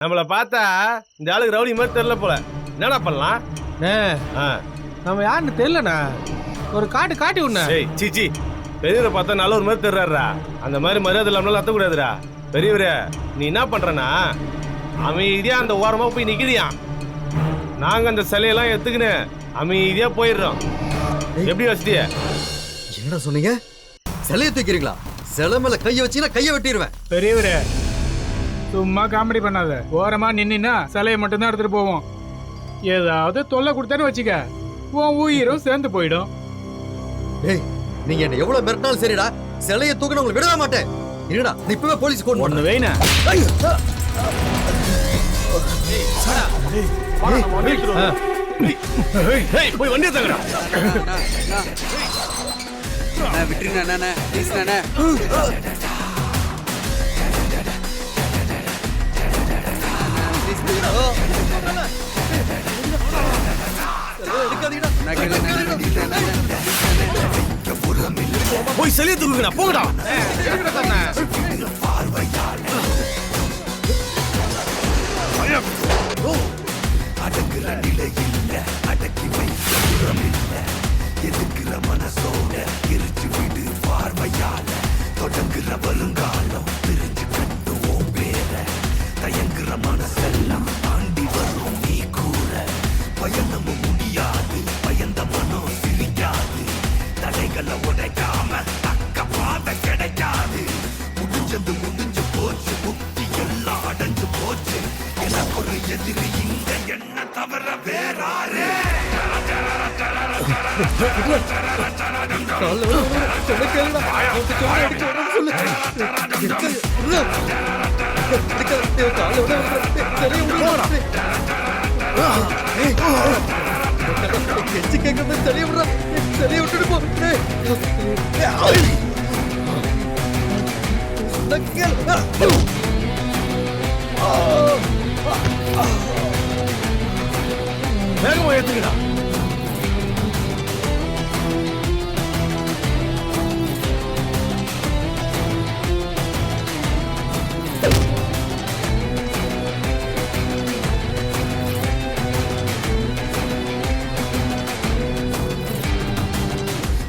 நம்மள பார்த்தா இந்த ஆளுக்கு ரவுடி மாதிரி தெரியல போல. என்னடா பண்ணலாம்? நம்ம யாருன்னு தெரியலண்ணா. ஒரு காட்டி விடணா. ஏய் சீச்சி, பெரியவரை பார்த்தா நல்ல ஒரு மாதிரி தெரியறாரா. அந்த மாதிரி மரியாதை இல்லாமலாம் அத்த கூடாதுடா. பெரியவரே நீ என்ன பண்றனா, அமைதியா அந்த ஓரமா போய் நிக்கிறியான். நாங்க அந்த சிலையெல்லாம் எடுத்துக்கின்னு அமைதியா போயிடுறோம். எப்படி வசதிய? என்ன சொன்னீங்க? சிலையை தூக்கிறீங்களா? சிலை மேல கைய வச்சீங்கன்னா கைய வெட்டிடுவேன். பெரியவரே சும்மா காமெடி பண்ணாத. ஓரமா நின்னா சிலையை மட்டும்தான் எடுத்துட்டு போவோம். ஏதாவது தொல்லை கொடுத்தான்னு வச்சுக்க, உன் உயிரும் சேர்ந்து போயிடும். டேய், நீங்க என்ன எவ்வளவு மிரட்டினாலும் சரிடா, சிலையை தூக்கின உங்களை விடவே மாட்டேன். இருடா, நீ இப்பவே போலீஸ் கூட்டு ஒண்ணு வேணா. போய் வண்டியை தங்கடா. விட்டுருண்ணா ப்ளீஸ்ண்ணா. போய் சிலையை தூக்குங்கடா, போங்கடா. அடங்குற நிலையில் அடக்கி வைக்கிற எதுக்குற மனசோட எரிச்சு விடு பார்வையால தொடங்குற வருங்காலம் பிரிஞ்சு கட்டுவோம் பேர தயங்குற மனசெல்லாம் தாண்டி வரும் நீ கூற பயணமும் முடியாது பயந்த மனம் சிரிக்காது தடைகளை உடைக்காம தக்க பாதை கிடைக்காது முடிஞ்சது முடிஞ்சு போச்சு முக்தி எல்லாம் அடைஞ்சு போச்சு எனக்கு ஒரு எதிரி இங்க என்ன தவிர வேறாரு வேகமா ஏத்துக்கடா.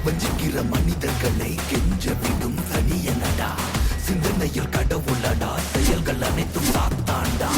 வஞ்சிக்கிற மனிதர்களை கெஞ்ச விடும் தனியனடா சிந்தனையில் கடவுளடா செயல்கள் அனைத்தும் சாத்தாண்டா